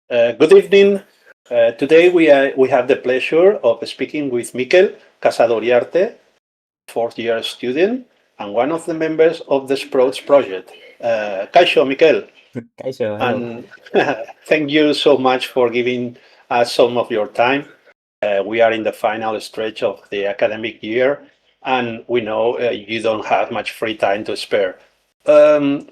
Good evening. Today we have the pleasure of speaking with Mikel Casado Iriarte, fourth year student and one of the members of the Sprouts project. Kaixo, Mikel, Kaisho, hello. and thank you so much for giving us some of your time. We are in the final stretch of the academic year, and we know you don't have much free time to spare. Um,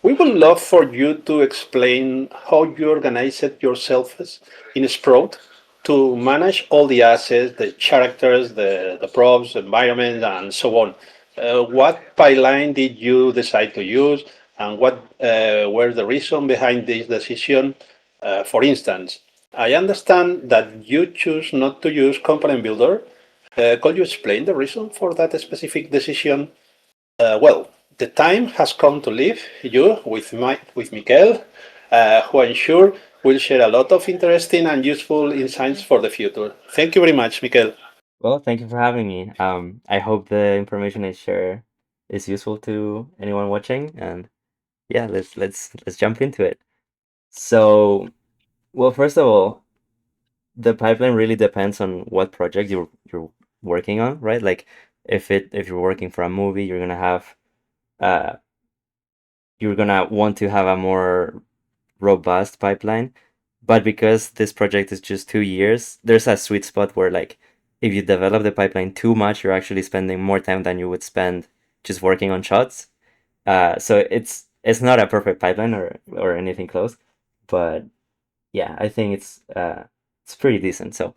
we would love for you to explain how you organized yourselves in Sprout to manage all the assets, the characters, the props, the environment, and so on. What pipeline did you decide to use, and what were the reason behind this decision? For instance, I understand that you choose not to use Component Builder. Could you explain the reason for that specific decision? Well, the time has come to leave you with Mikel, who I'm sure will share a lot of interesting and useful insights for the future. Thank you very much, Mikel. Well, thank you for having me. I hope the information I share is useful to anyone watching, and yeah, let's jump into it. So, well, first of all, the pipeline really depends on what project you're working on, right? Like if you're working for a movie, uh you're gonna want to have a more robust pipeline. But because this project is just 2 years, there's a sweet spot where like if you develop the pipeline too much, you're actually spending more time than you would spend just working on shots. So it's not a perfect pipeline or anything close, but yeah, I think it's pretty decent. So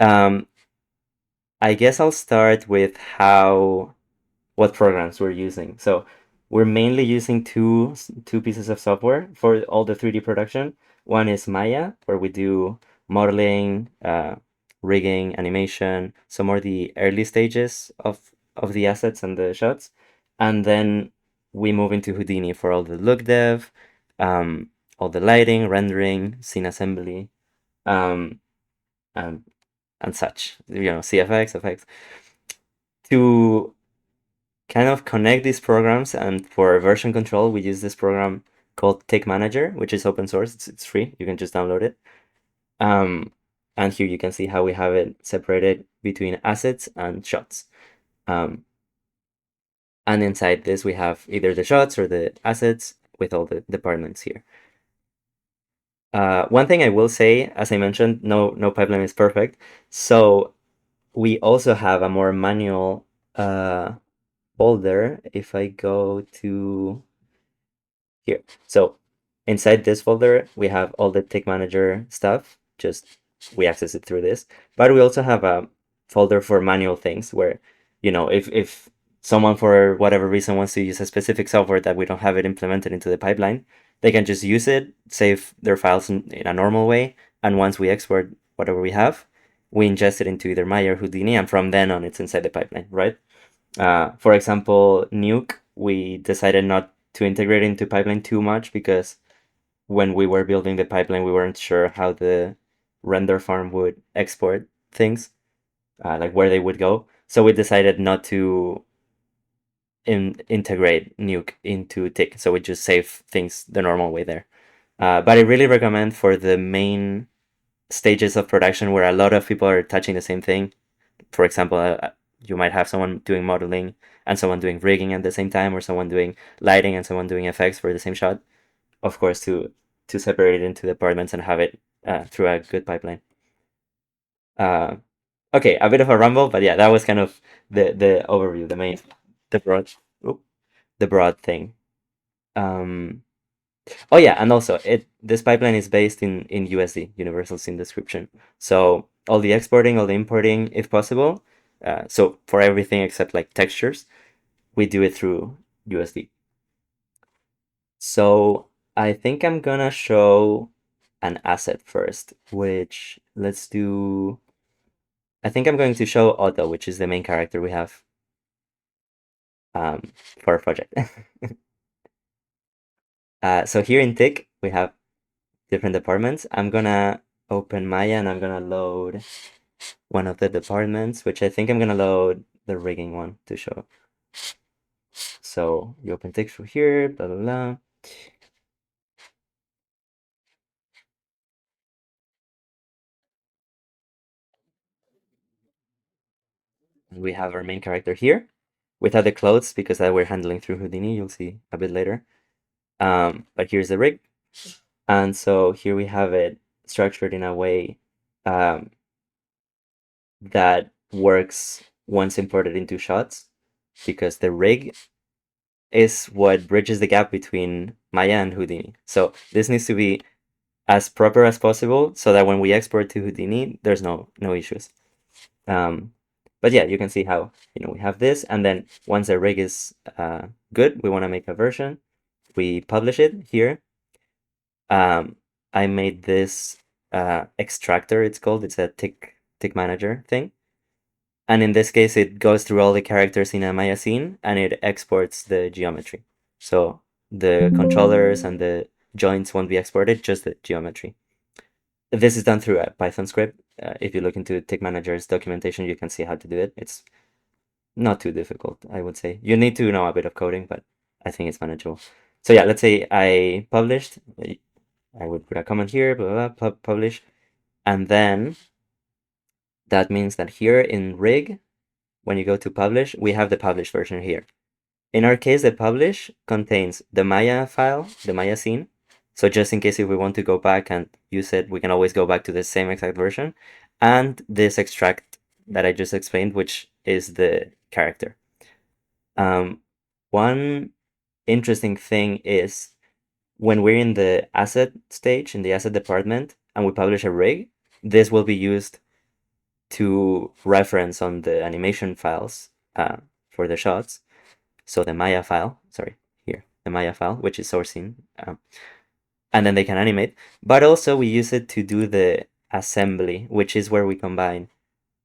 um, I guess I'll start with how what programs we're using. So we're mainly using two pieces of software for all the 3D production. One is Maya, where we do modeling, rigging, animation, so more the early stages of the assets and the shots. And then we move into Houdini for all the look dev, um, all the lighting, rendering, scene assembly, um, and and such. CFX, effects. To kind of connect these programs, and for version control we use this program called Take Manager, which is open source. It's free, you can just download it. um, and here you can see how we have it separated between assets and shots. um, and inside this we have either the shots or the assets with all the departments here. One thing I will say, as I mentioned, no pipeline is perfect, so we also have a more manual folder. If I go to here. So inside this folder, we have all the Tick Manager stuff. Just we access it through this. But we also have a folder for manual things where, if someone for whatever reason wants to use a specific software that we don't have it implemented into the pipeline, they can just use it, save their files in a normal way, and once we export whatever we have, we ingest it into either Maya or Houdini, and from then on, it's inside the pipeline, right? For example, Nuke, we decided not to integrate into pipeline too much because when we were building the pipeline, we weren't sure how the render farm would export things, like where they would go. So we decided not to integrate Nuke into Tick. So we just save things the normal way there. But I really recommend for the main stages of production where a lot of people are touching the same thing. For example, you might have someone doing modeling and someone doing rigging at the same time, or someone doing lighting and someone doing effects for the same shot. Of course, to separate it into departments and have it through a good pipeline. Uh, okay, a bit of a rumble, but yeah, that was kind of the overview, the broad, oop, the broad thing. Um, oh yeah, and also this pipeline is based in USD, Universal Scene Description. So all the exporting, all the importing, if possible. So for everything except like textures, we do it through USD. So I think I'm gonna show an asset first, which let's do. I think I'm going to show Otto, which is the main character we have um, for our project. So here in Tick, we have different departments. I'm gonna open Maya and I'm gonna load one of the departments, which I think I'm gonna load the rigging one to show. So you open Tick through here, blah blah blah. We have our main character here without the clothes because that we're handling through Houdini. You'll see a bit later. But here's the rig. And so here we have it structured in a way um, that works once imported into shots because the rig is what bridges the gap between Maya and Houdini. So this needs to be as proper as possible so that when we export to Houdini, there's no issues. Um, but yeah, you can see how we have this, and then once the rig is good, we want to make a version. We publish it here. I made this extractor. It's called. It's a tick manager thing. And in this case, it goes through all the characters in a Maya scene and it exports the geometry. So the controllers and the joints won't be exported, just the geometry. This is done through a Python script. If you look into Tick Manager's documentation, you can see how to do it. It's not too difficult, I would say. You need to know a bit of coding, but I think it's manageable. So yeah, let's say I published. I would put a comment here, blah, blah, blah, publish. And then that means that here in rig, when you go to publish, we have the published version here. In our case, the publish contains the Maya file, the Maya scene. So just in case if we want to go back and use it, we can always go back to the same exact version. And this extract that I just explained, which is the character. One interesting thing is when we're in the asset stage, in the asset department, and we publish a rig, this will be used to reference on the animation files for the shots. So the Maya file, sorry, here, the Maya file, which is sourcing, and then they can animate. But also we use it to do the assembly, which is where we combine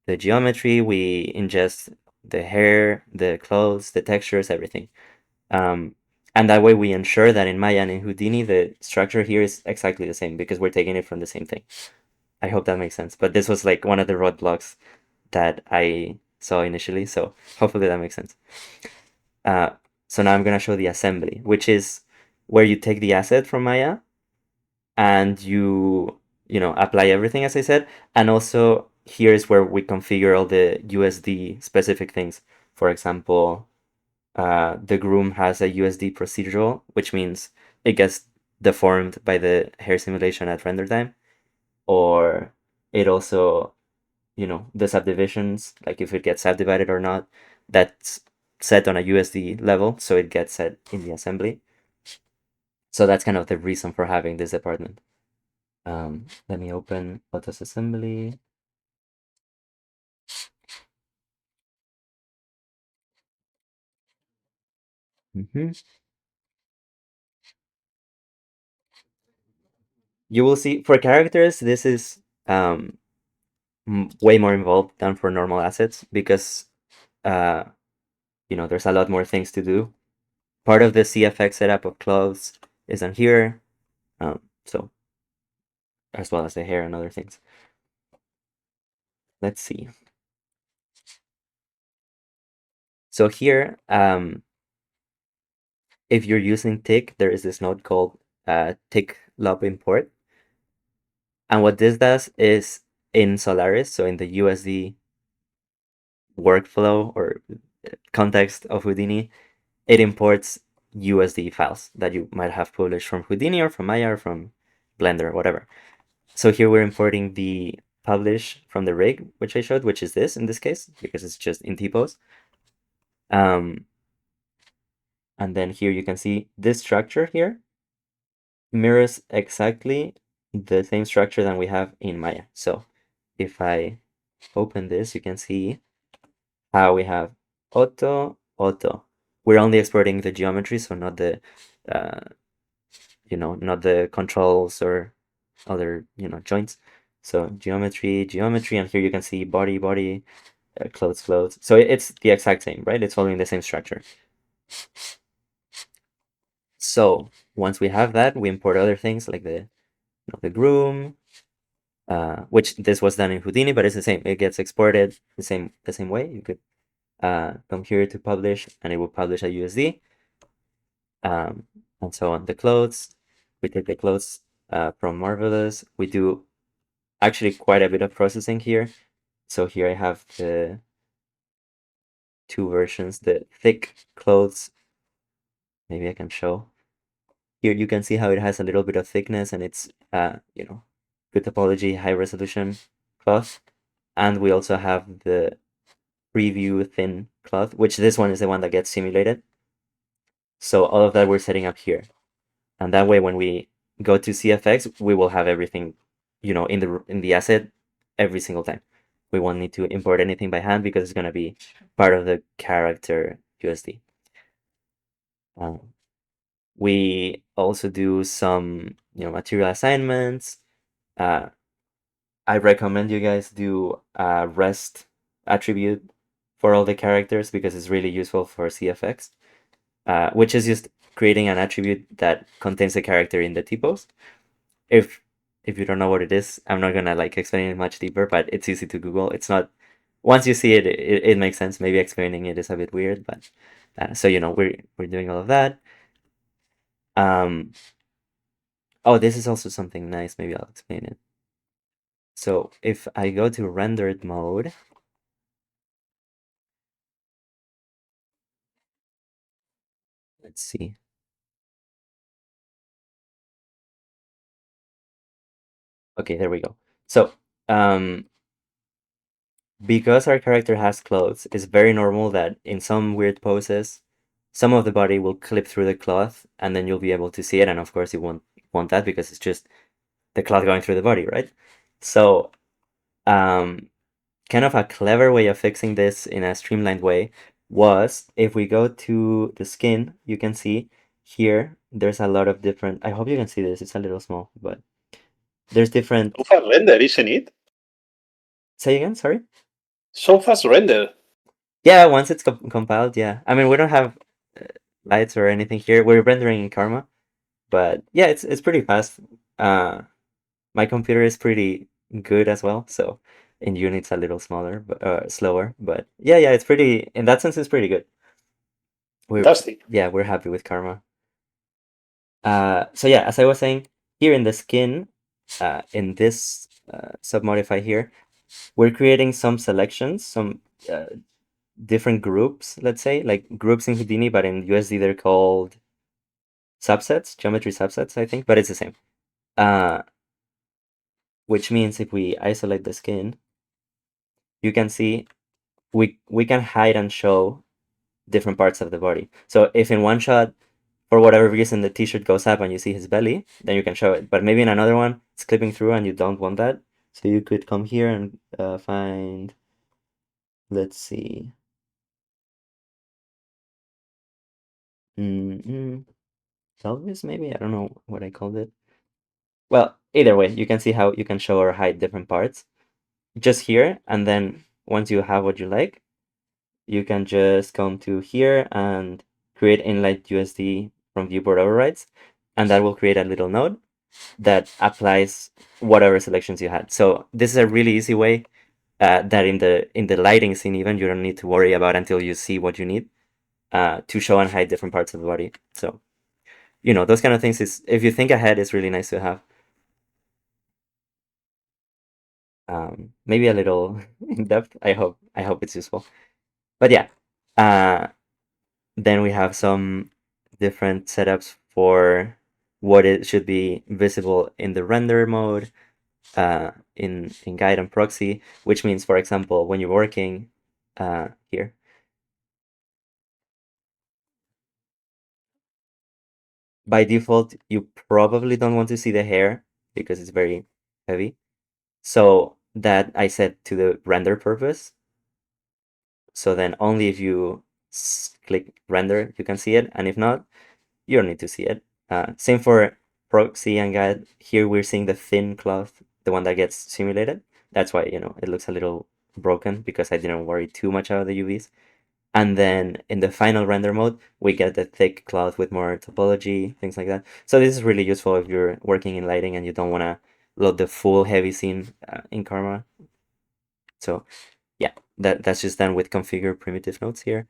the geometry, we ingest the hair, the clothes, the textures, everything. And that way we ensure that in Maya and in Houdini, the structure here is exactly the same because we're taking it from the same thing. I hope that makes sense. But this was like one of the roadblocks that I saw initially, so hopefully that makes sense. So now I'm going to show the assembly, which is where you take the asset from Maya and you apply everything as I said. And also here is where we configure all the USD specific things. For example, the groom has a USD procedural, which means it gets deformed by the hair simulation at render time. Or it also, the subdivisions, like if it gets subdivided or not, that's set on a USD level, so it gets set in the assembly. So that's kind of the reason for having this department. Let me open Autos Assembly. Mhm. You will see for characters, this is way more involved than for normal assets because uh, there's a lot more things to do. Part of the CFX setup of clothes is on here, so as well as the hair and other things. Let's see. So here, if you're using Tick, there is this node called Tick Lob Import. And what this does is in Solaris, so in the USD workflow or context of Houdini, it imports USD files that you might have published from Houdini or from Maya or from Blender or whatever. So here we're importing the publish from the rig, which I showed, which is this in this case, because it's just in T-pose. And then here you can see this structure here mirrors exactly the same structure that we have in Maya. So if I open this, you can see how we have auto, auto. We're only exporting the geometry, so not the, not the controls or other, joints. So geometry, geometry, and here you can see body, body, clothes, clothes. So it's the exact same, right? It's following the same structure. So once we have that, we import other things like the groom, which this was done in Houdini, but it's the same. It gets exported the same way. You could come here to publish, and it will publish a USD, and so on. The clothes, we take the clothes from Marvelous. We do actually quite a bit of processing here. So here I have two versions. The thick clothes, maybe I can show. Here you can see how it has a little bit of thickness and it's, good topology, high resolution cloth. And we also have the preview thin cloth, which this one is the one that gets simulated. So all of that we're setting up here. And that way when we go to CFX, we will have everything, in the asset every single time. We won't need to import anything by hand because it's going to be part of the character USD. We also do some, material assignments. Uh, I recommend you guys do a REST attribute for all the characters because it's really useful for CFX, which is just creating an attribute that contains a character in the typos. If if you don't know what it is, I'm not gonna like explain it much deeper, but it's easy to Google. It's not once you see it, it makes sense. Maybe explaining it is a bit weird, but so we're doing all of that. Um, oh, this is also something nice. Maybe I'll explain it. So if I go to rendered mode, let's see. Okay, there we go. So because our character has clothes, it's very normal that in some weird poses, some of the body will clip through the cloth, and then you'll be able to see it. And of course, you won't want that because it's just the cloth going through the body, right? So, um, kind of a clever way of fixing this in a streamlined way was if we go to the skin, you can see here there's a lot of different. I hope you can see this. It's a little small, but there's different. So fast render, isn't it? Say again, sorry. So fast render. Yeah, once it's compiled, yeah. I mean, we don't have uh, lights or anything here. We're rendering in Karma, but yeah, it's pretty fast. Uh, my computer is pretty good as well, so in units a little smaller, but slower. But yeah, it's pretty. In that sense, it's pretty good. We're Fantastic. Yeah, we're happy with Karma. So yeah, as I was saying, here in the skin, in this submodify here, we're creating some selections, some different groups, let's say, like groups in Houdini, but in USD they're called subsets, geometry subsets, I think, but it's the same. Uh, which means if we isolate the skin, you can see we can hide and show different parts of the body. So if in one shot, for whatever reason, the t-shirt goes up and you see his belly, then you can show it. But maybe in another one, it's clipping through and you don't want that. So you could come here and find, let's see, mm pelvis maybe? I don't know what I called it. Well, either way, you can see how you can show or hide different parts just here. And then once you have what you like, you can just come to here and create inline USD from viewport overrides. And that will create a little node that applies whatever selections you had. So this is a really easy way that in the lighting scene even you don't need to worry about until you see what you need to show and hide different parts of the body. So those kind of things is if you think ahead, it's really nice to have. Maybe a little in depth. I hope it's useful. But yeah, uh, then we have some different setups for what it should be visible in the render mode, in guide and proxy, which means, for example, when you're working here, by default, you probably don't want to see the hair because it's very heavy. So that I set to the render purpose. So then only if you click render, you can see it. And if not, you don't need to see it. Same for proxy and guide. Here we're seeing the thin cloth, the one that gets simulated. That's why, it looks a little broken because I didn't worry too much about the UVs. And then in the final render mode, we get the thick cloth with more topology, things like that. So this is really useful if you're working in lighting and you don't want to load the full heavy scene in Karma. So yeah, that's just done with configure primitive nodes here.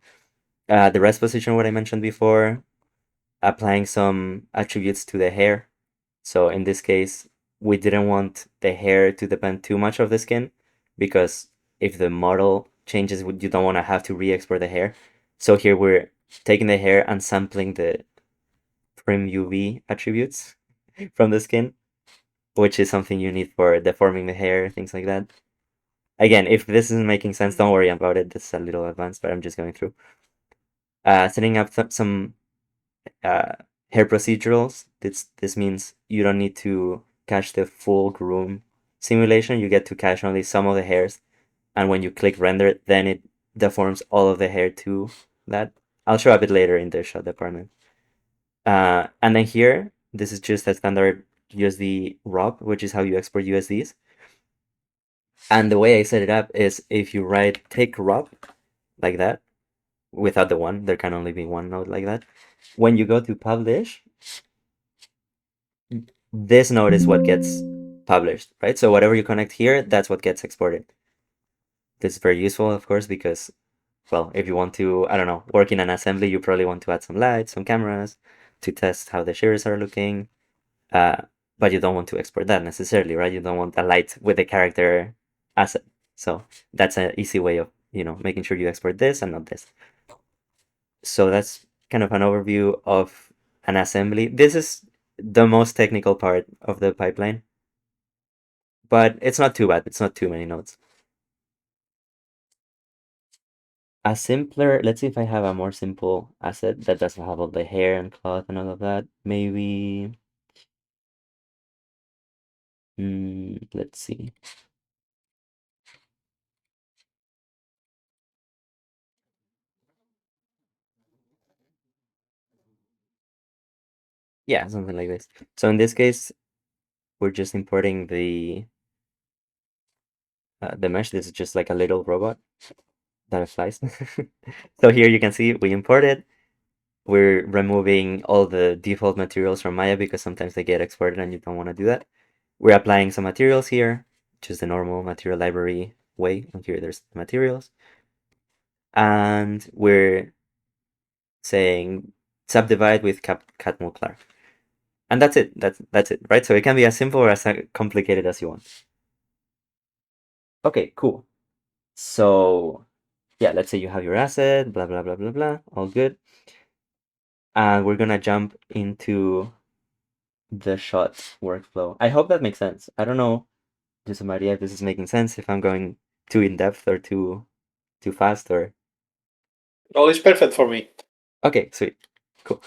The rest position, what I mentioned before, applying some attributes to the hair. So in this case, we didn't want the hair to depend too much of the skin because if the model changes you don't want to have to re-export the hair. So here we're taking the hair and sampling the prim UV attributes from the skin, which is something you need for deforming the hair, things like that. Again, if this isn't making sense, don't worry about it. This is a little advanced, but I'm just going through. Setting up some uh, hair procedurals. This means you don't need to cache the full groom simulation. You get to cache only some of the hairs, and when you click render, then it deforms all of the hair to that. I'll show a bit later in the shot department. And then here, this is just a standard USD ROP, which is how you export USDs. And the way I set it up is if you write take ROP like that, without the one, there can only be one node like that. When you go to publish, this node is what gets published, right? So whatever you connect here, that's what gets exported. This is very useful, of course, because, well, if you want to, I don't know, work in an assembly, you probably want to add some lights, some cameras to test how the shaders are looking. Uh, but you don't want to export that necessarily, right? You don't want a light with the character asset. So that's an easy way of, making sure you export this and not this. So that's kind of an overview of an assembly. This is the most technical part of the pipeline, but it's not too bad. It's not too many nodes. A simpler, let's see if I have a more simple asset that doesn't have all the hair and cloth and all of that. Maybe, let's see. Yeah, something like this. So in this case, we're just importing the mesh. This is just like a little robot that flies. So here you can see we imported. We're removing all the default materials from Maya because sometimes they get exported and you don't want to do that. We're applying some materials here, which is the normal material library way. And here there's the materials. And we're saying subdivide with Catmull Clark. And that's it. That's it, right? So it can be as simple or as complicated as you want. Okay, cool. So yeah, let's say you have your asset, blah, blah, blah, blah, blah, all good. And we're gonna jump into the shot workflow. I hope that makes sense. I don't know, just Maria, if this is making sense, if I'm going too in depth or too fast or All is perfect for me. okay, sweet. Cool.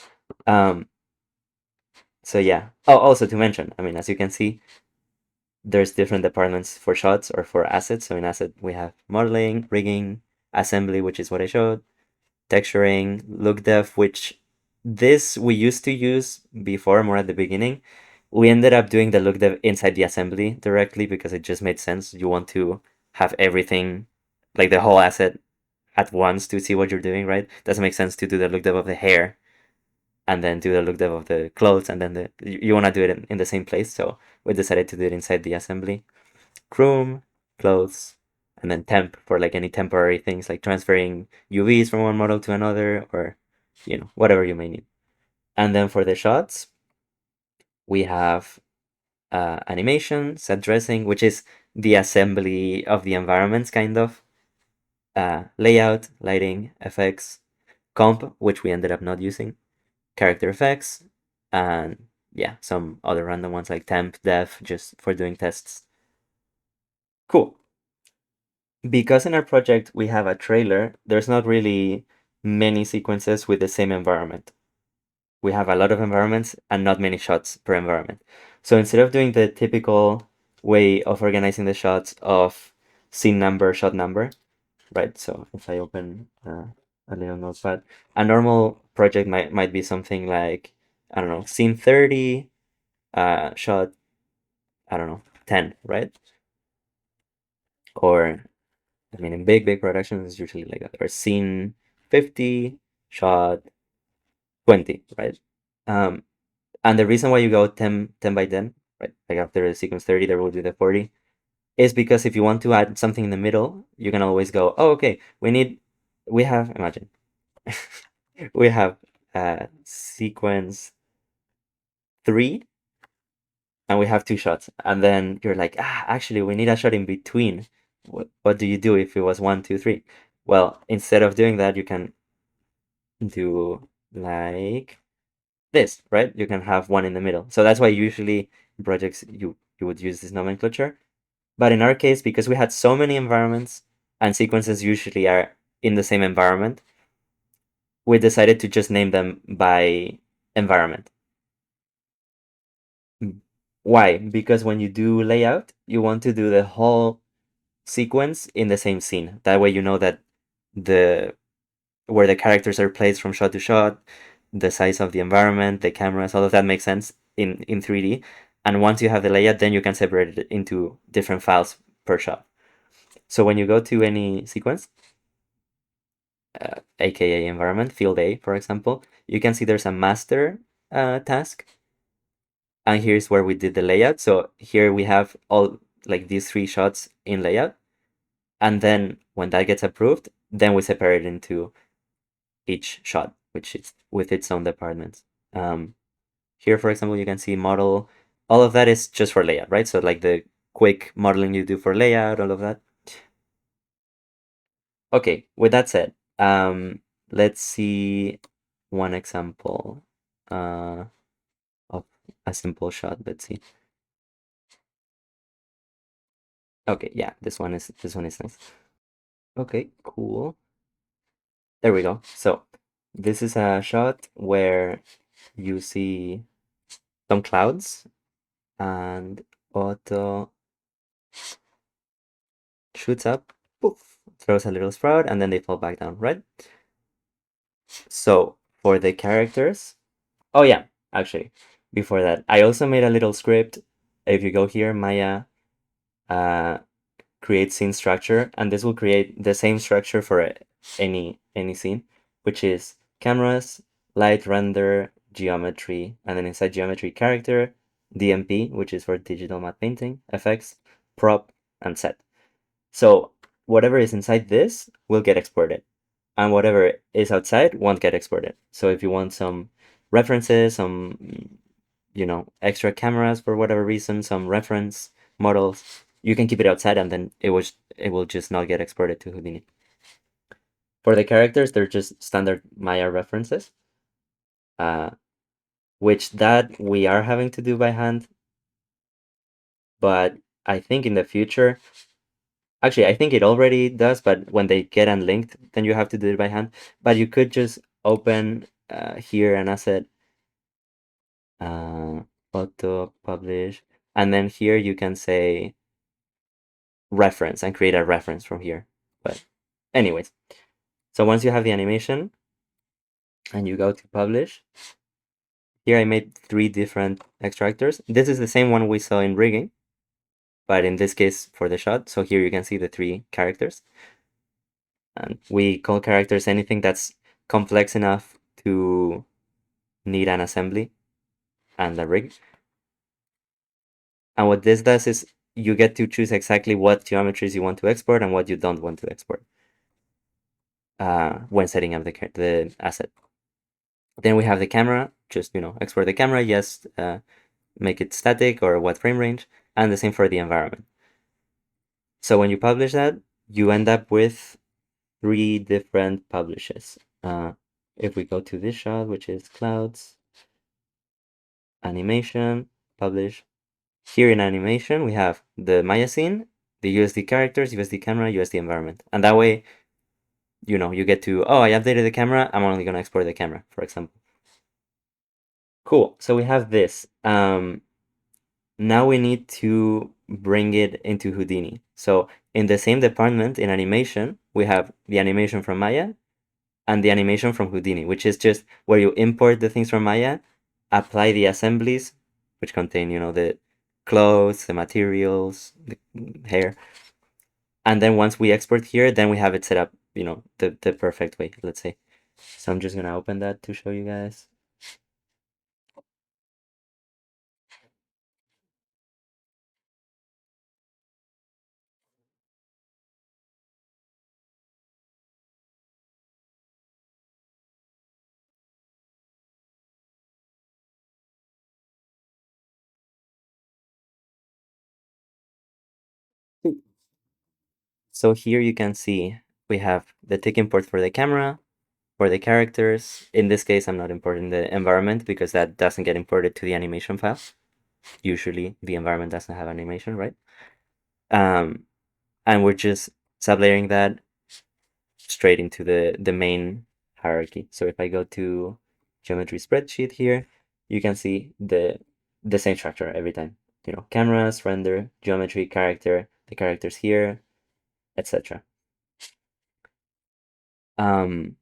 Um so yeah. Oh, also to mention, I mean, as you can see, there's different departments for shots or for assets. So in asset we have modeling, rigging, assembly, which is what I showed, texturing, look dev, which this we used to use before more at the beginning. We ended up doing the look dev inside the assembly directly because it just made sense. You want to have everything, like the whole asset at once to see what you're doing, right? Doesn't make sense to do the look dev of the hair and then do the look dev of the clothes and then you want to do it in the same place. So we decided to do it inside the assembly. Groom, clothes, and then temp for like any temporary things like transferring UVs from one model to another or whatever you may need. And then for the shots, we have animation, set dressing, which is the assembly of the environments kind of, layout, lighting, effects, comp, which we ended up not using, character effects, and yeah, some other random ones like temp, def, just for doing tests. Cool. Because in our project we have a trailer, there's not really many sequences with the same environment. We have a lot of environments and not many shots per environment. So instead of doing the typical way of organizing the shots of scene number, shot number, right? So if I open a little notepad, a normal project might be something like, I don't know, scene 30, shot, I don't know, 10, right? Or I mean, in big productions, it's usually like that. Or scene 50, shot 20, right? Um, and the reason why you go 10 by 10, right? Like after the sequence 30, there will be the 40, is because if you want to add something in the middle, you can always go, oh, okay, we have, imagine, we have sequence 3, and we have 2 shots. And then you're like, actually, we need a shot in between what do you do if it was 1, 2, 3? Well, instead of doing that, you can do like this, right? You can have one in the middle. So that's why usually in projects you would use this nomenclature. But in our case, because we had so many environments and sequences usually are in the same environment, we decided to just name them by environment. Why? Because when you do layout, you want to do the whole sequence in the same scene. That way you know that the where the characters are placed from shot to shot, the size of the environment, the cameras, all of that makes sense in 3D. And once you have the layout, then you can separate it into different files per shot. So when you go to any sequence, aka environment, field A, for example, you can see there's a master task. And here's where we did the layout. So here we have all like these 3 shots in layout. And then when that gets approved, then we separate into each shot, which is with its own departments. Here, for example, you can see model. All of that is just for layout, right? So like the quick modeling you do for layout, all of that. Okay, with that said, let's see one example of a simple shot. Let's see. Okay, yeah, this one is nice. Okay, cool. There we go. So this is a shot where you see some clouds and Otto shoots up, poof, throws a little sprout, and then they fall back down, right? So for the characters, oh yeah, actually, before that, I also made a little script. If you go here, Maya uh, create scene structure, and this will create the same structure for any scene, which is cameras, light render, geometry, and then inside geometry character, DMP, which is for digital matte painting, effects, prop, and set. So whatever is inside this will get exported, and whatever is outside won't get exported. So if you want some references, some extra cameras for whatever reason, some reference models, you can keep it outside, and then it will just not get exported to Houdini. For the characters, they're just standard Maya references, uh, which that we are having to do by hand. But I think in the future, actually, I think it already does, but when they get unlinked, then you have to do it by hand. But you could just open here an asset, uh, auto publish, and then here you can say reference and create a reference from here. But anyways, so once you have the animation and you go to publish, here I made 3 different extractors. This is the same one we saw in rigging, but in this case for the shot. So here you can see the 3 characters. And we call characters anything that's complex enough to need an assembly and a rig. And what this does is you get to choose exactly what geometries you want to export and what you don't want to export when setting up the asset. Then we have the camera, just export the camera, yes, make it static or what frame range, and the same for the environment. So when you publish that, you end up with 3 different publishes. If we go to this shot, which is clouds, animation, publish. Here in animation, we have the Maya scene, the USD characters, USD camera, USD environment. And that way, you get to, oh, I updated the camera, I'm only going to export the camera, for example. Cool. So we have this. Now we need to bring it into Houdini. So in the same department in animation, we have the animation from Maya and the animation from Houdini, which is just where you import the things from Maya, apply the assemblies, which contain, the clothes, the materials, the hair. And then once we export here, then we have it set up, the perfect way, let's say. So I'm just gonna open that to show you guys. So here you can see we have the tick import for the camera, for the characters. In this case, I'm not importing the environment because that doesn't get imported to the animation file. Usually the environment doesn't have animation, right? Um, and we're just sublayering that straight into the main hierarchy. So if I go to geometry spreadsheet here, you can see the same structure every time. You know, cameras, render, geometry, character, the characters here, etc. Um,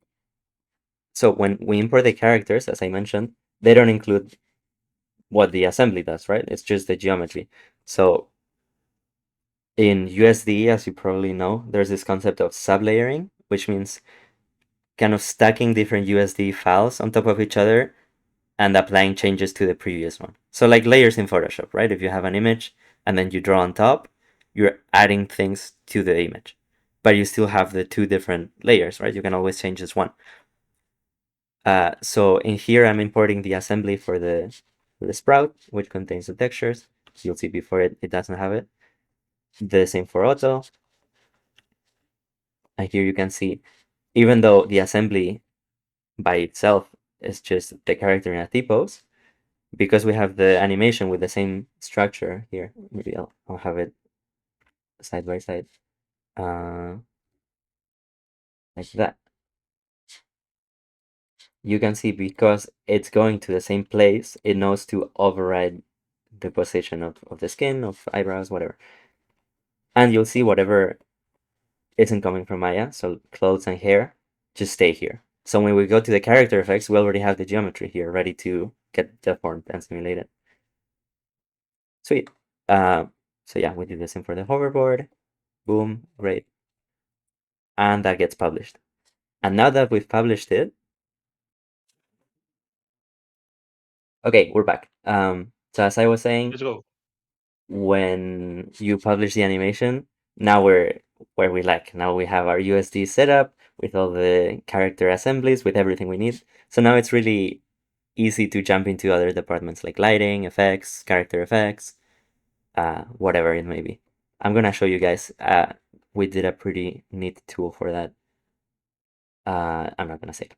so when we import the characters, as I mentioned, they don't include what the assembly does, right? It's just the geometry. So in USD, as you probably know, there's this concept of sublayering, which means kind of stacking different USD files on top of each other and applying changes to the previous one. So like layers in Photoshop, right? If you have an image and then you draw on top, you're adding things to the image, but you still have the two different layers, right? You can always change this one. So in here, I'm importing the assembly for the sprout, which contains the textures. You'll see before it doesn't have it. The same for auto. And here you can see, even though the assembly by itself is just the character in a T-pose, because we have the animation with the same structure here, maybe I'll have it side by side, uh, like that. You can see because it's going to the same place, it knows to override the position of the skin, of eyebrows, whatever. And you'll see whatever isn't coming from Maya, so clothes and hair, just stay here. So when we go to the character effects, we already have the geometry here ready to get deformed and simulated. Sweet. Uh, so yeah, we did the same for the hoverboard. Boom, great. And that gets published. And now that we've published it, okay, we're back. So as I was saying, Let's go. when you publish the animation, now we're where we like. Now we have our USD setup with all the character assemblies, with everything we need. So now it's really easy to jump into other departments like lighting, effects, character effects, whatever it may be. I'm gonna show you guys. We did a pretty neat tool for that. I'm not gonna say it.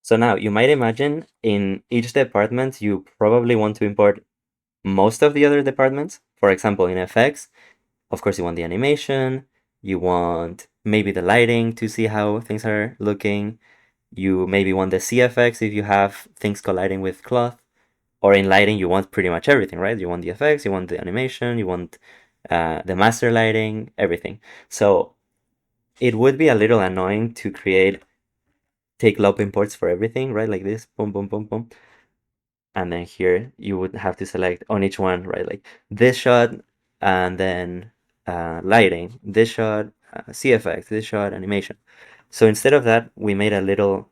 So now you might imagine in each department you probably want to import most of the other departments. For example, in effects, of course you want the animation, you want maybe the lighting to see how things are looking. You maybe want the CFX if you have things colliding with cloth. Or in lighting, you want pretty much everything, right? You want the effects, you want the animation, you want the master lighting, everything. So it would be a little annoying to create take loop imports for everything, right? Like this, boom, boom, boom, boom. And then here you would have to select on each one, right? Like this shot and then lighting, this shot, CFX, this shot, animation. So instead of that, we made a little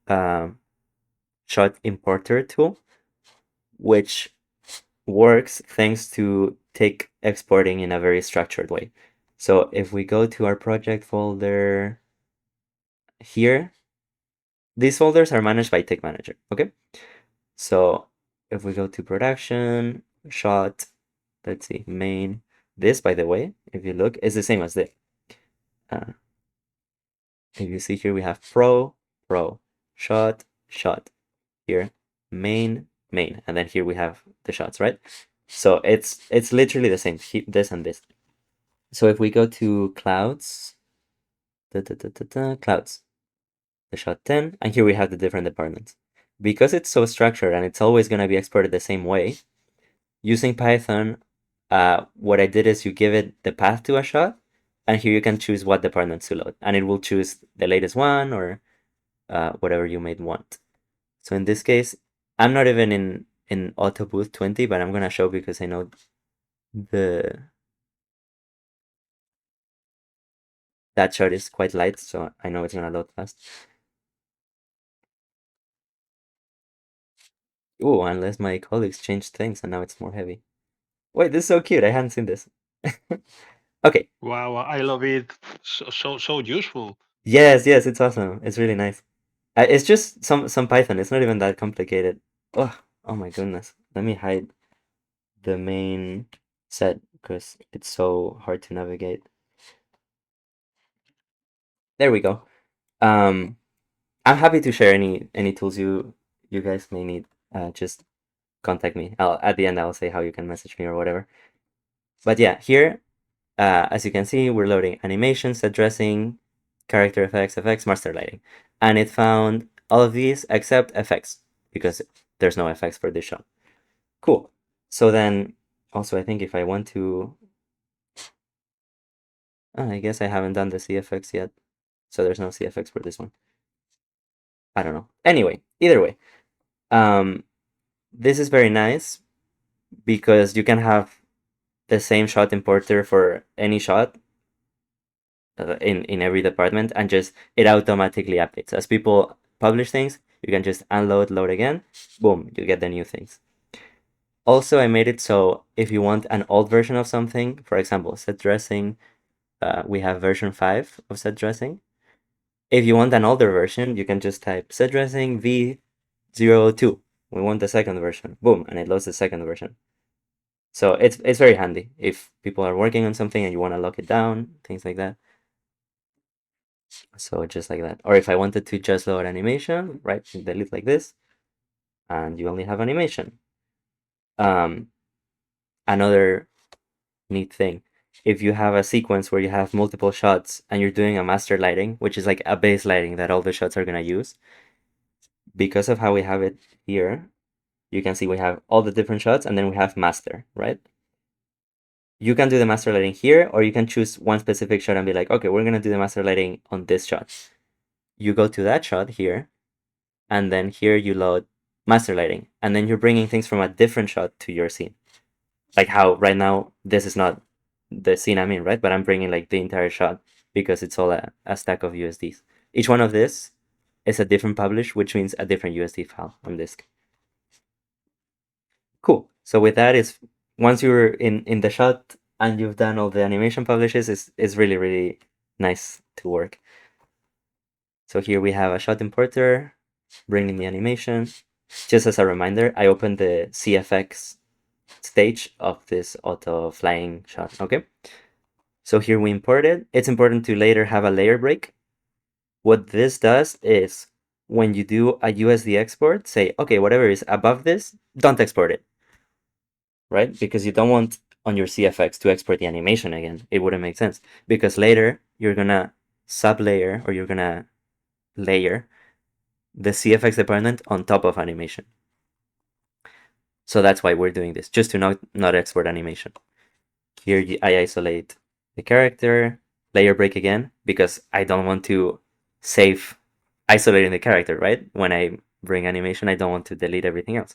um, shot importer tool, which works thanks to take exporting in a very structured way. So if we go to our project folder here, these folders are managed by Tick Manager, okay? So if we go to production, shot, let's see, main, this, by the way, if you look, is the same as this. Uh, if you see here, we have pro, pro, shot, shot. Here, main, main, and then here we have the shots, right? So it's literally the same, this and this. So if we go to clouds, clouds, the shot 10, and here we have the different departments. Because it's so structured and it's always going to be exported the same way, using Python, what I did is you give it the path to a shot, and here you can choose what departments to load, and it will choose the latest one or whatever you might want. So in this case, I'm not even in Auto Booth 20, but I'm gonna show because I know that shot is quite light, so I know it's gonna load fast. Oh, unless my colleagues changed things and now it's more heavy. Wait, this is so cute. I hadn't seen this. Okay. Wow, I love it. So useful. Yes, yes, it's awesome. It's really nice. It's just some Python. It's not even that complicated. Oh, oh my goodness. Let me hide the main. set because it's so hard to navigate. There we go. Um, I'm happy to share any tools you guys may need. Just contact me. At the end I'll say how you can message me or whatever. But yeah, here, as you can see, we're loading animation, set dressing, character effects, master lighting, and it found all of these except effects because there's no effects for this shot. Cool. So then, also I think if I want to, I guess I haven't done the CFX yet, so there's no CFX for this one. I don't know. Anyway, either way, um, this is very nice because you can have the same shot importer for any shot in every department, and just it automatically updates as people publish things. You can just unload, load again, boom, you get the new things. Also, I made it so if you want an old version of something, for example, set dressing, we have version 5 of set dressing. If you want an older version, you can just type set dressing v02. We want the second version, boom, and it loads the second version. So it's very handy if people are working on something and you want to lock it down, things like that. So just like that. Or if I wanted to just load animation, right, delete like this, and you only have animation. Another neat thing, if you have a sequence where you have multiple shots and you're doing a master lighting, which is like a base lighting that all the shots are gonna use, because of how we have it here, you can see we have all the different shots and then we have master, right? You can do the master lighting here, or you can choose one specific shot and be like, okay, we're gonna do the master lighting on this shot. You go to that shot here, and then here you load master lighting, and then you're bringing things from a different shot to your scene. Like how right now, this is not the scene I'm in, right? But I'm bringing like the entire shot because it's all a stack of USDs. Each one of this is a different publish, which means a different USD file on disk. Cool. So with that, is once you're in the shot and you've done all the animation publishes, is really, really nice to work. So here we have a shot importer bringing the animation. Just as a reminder, I opened the CFX stage of this auto flying shot, okay? So here we import it. It's important to later have a layer break. What this does is when you do a USD export, say, okay, whatever is above this, don't export it, right? Because you don't want on your CFX to export the animation again. It wouldn't make sense because later you're gonna sublayer or you're gonna layer the CFX department on top of animation. So that's why we're doing this, just to not export animation. Here I isolate the character, layer break again, because I don't want to save isolating the character, right? When I bring animation, I don't want to delete everything else.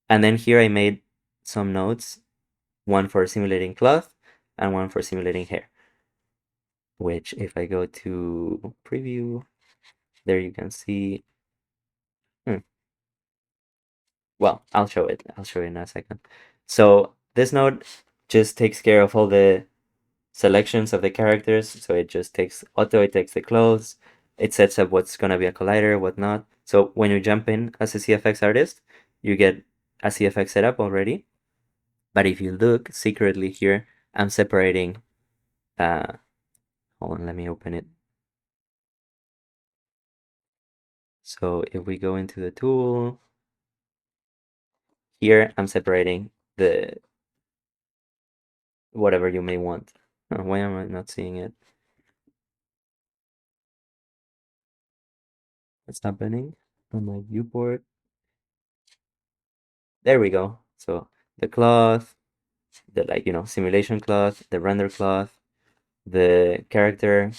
And then here I made some nodes, one for simulating cloth and one for simulating hair, which if I go to preview, there you can see, well, I'll show it. I'll show you in a second. So this node just takes care of all the selections of the characters. So it just takes auto, it takes the clothes, it sets up what's gonna be a collider, what not. So when you jump in as a CFX artist, you get a CFX setup already. But if you look secretly here, I'm separating, hold on, let me open it. So if we go into the tool, here I'm separating the whatever you may want. Oh, why am I not seeing it? What's happening on my viewport? There we go. So the cloth, the simulation cloth, the render cloth, the character,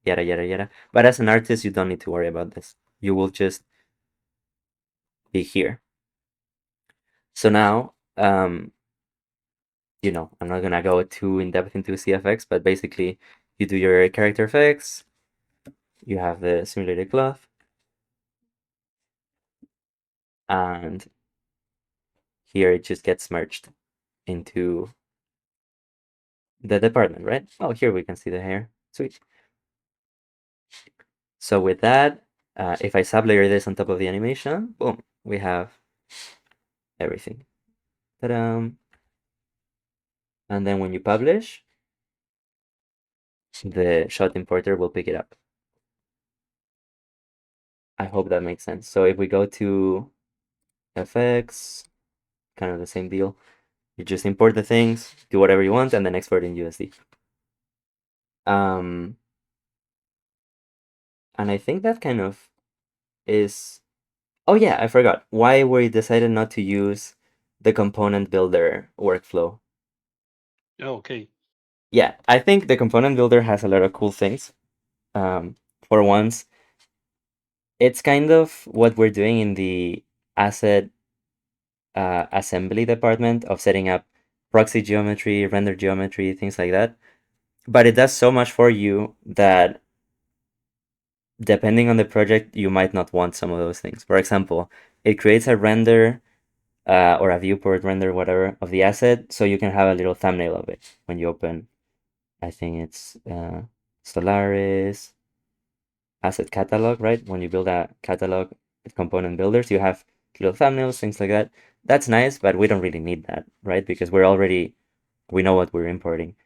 yada yada yada. But as an artist, you don't need to worry about this. You will just be here. So now, I'm not gonna go too in depth into CFX, but basically, you do your character effects. You have the simulated cloth, and here it just gets merged into the department, right? Oh, here we can see the hair. Sweet. So with that, if I sublayer this on top of the animation, boom, we have everything. Ta-da! and then when you publish, the shot importer will pick it up. I hope that makes sense. So if we go to FX, kind of the same deal. You just import the things, do whatever you want, and then export in USD. Um, and I think that kind of is. Oh yeah, I forgot why we decided not to use the component builder workflow. Okay. Yeah, I think the component builder has a lot of cool things. For once, it's kind of what we're doing in the asset assembly department of setting up proxy geometry, render geometry, things like that. But it does so much for you that depending on the project, you might not want some of those things. For example, it creates a render or a viewport render, whatever, of the asset, so you can have a little thumbnail of it when you open. I think it's Solaris asset catalog, right? When you build a catalog with component builders, you have little thumbnails, things like that. That's nice, but we don't really need that, right? Because we know what we're importing.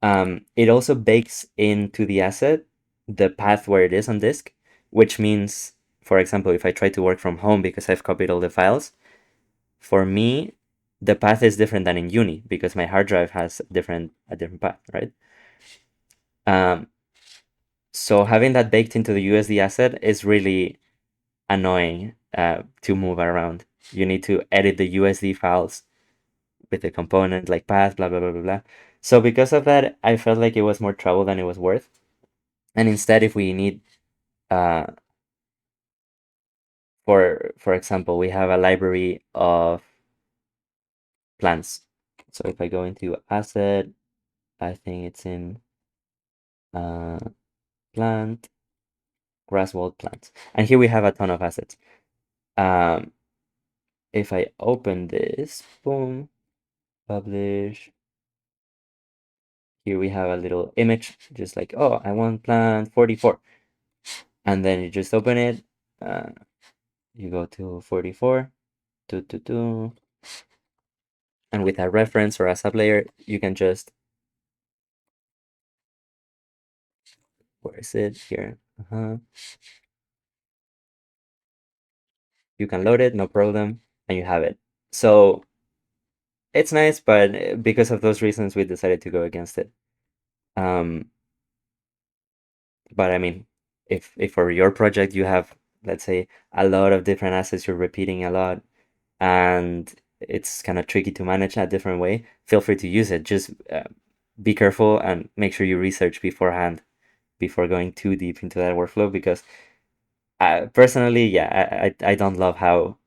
It also bakes into the asset the path where it is on disk, which means, for example, if I try to work from home because I've copied all the files, for me, the path is different than in uni because my hard drive has a different path, right? Um, so having that baked into the USD asset is really annoying to move around. You need to edit the USD files with the component like path, blah blah blah blah blah. So because of that, I felt like it was more trouble than it was worth. And instead, if we need, uh, for example, we have a library of plants. So if I go into asset, I think it's in uh, plant, grass walled plants. And here we have a ton of assets. Um, if I open this, boom, publish, here we have a little image, just like, oh, I want plant 44. And then you just open it, uh, you go to 44, and with a reference or a sublayer, you can just, where is it? Here. You can load it, no problem, and you have it. So it's nice, but because of those reasons, we decided to go against it. Um, but I mean, if for your project you have, let's say, a lot of different assets, you're repeating a lot, and it's kind of tricky to manage a different way, feel free to use it. Just be careful and make sure you research beforehand before going too deep into that workflow because personally, yeah, I don't love how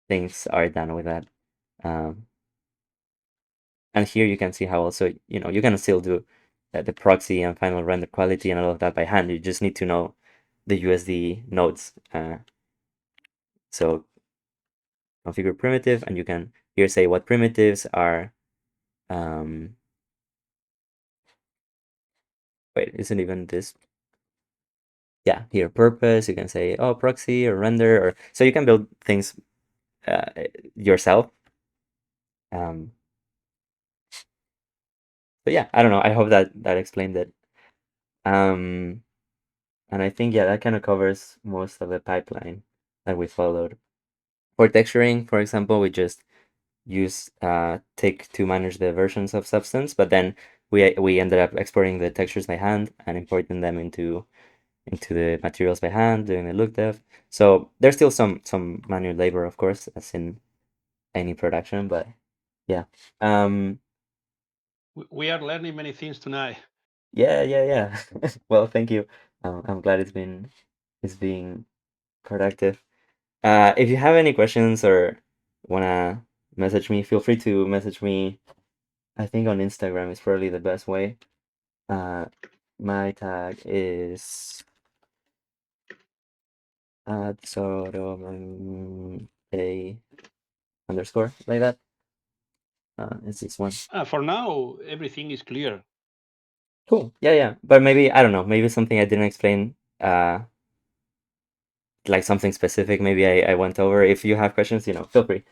things are done with that. Um, and here you can see how also, you can still do the proxy and final render quality and all of that by hand. You just need to know the USD nodes. So configure primitive, and you can here say what primitives are. Um, wait, isn't even this? Yeah, here purpose. You can say proxy or render, or so you can build things uh, yourself. Um, but yeah, I don't know. I hope that explained it. Um, and I think yeah, that kind of covers most of the pipeline that we followed. For texturing, for example, we just use Tick to manage the versions of Substance, but then we ended up exporting the textures by hand and importing them into the materials by hand, doing the look dev. So there's still some manual labor, of course, as in any production, but yeah. Um, We are learning many things tonight. yeah. Well, thank you. I'm glad it's being productive. If you have any questions or wanna message me, feel free to message me. I think on Instagram is probably the best way. My tag is at a underscore like that. It's this one. For now, everything is clear. Cool. Yeah. But maybe I don't know. Maybe something I didn't explain. Like something specific. Maybe I went over. If you have questions, feel free.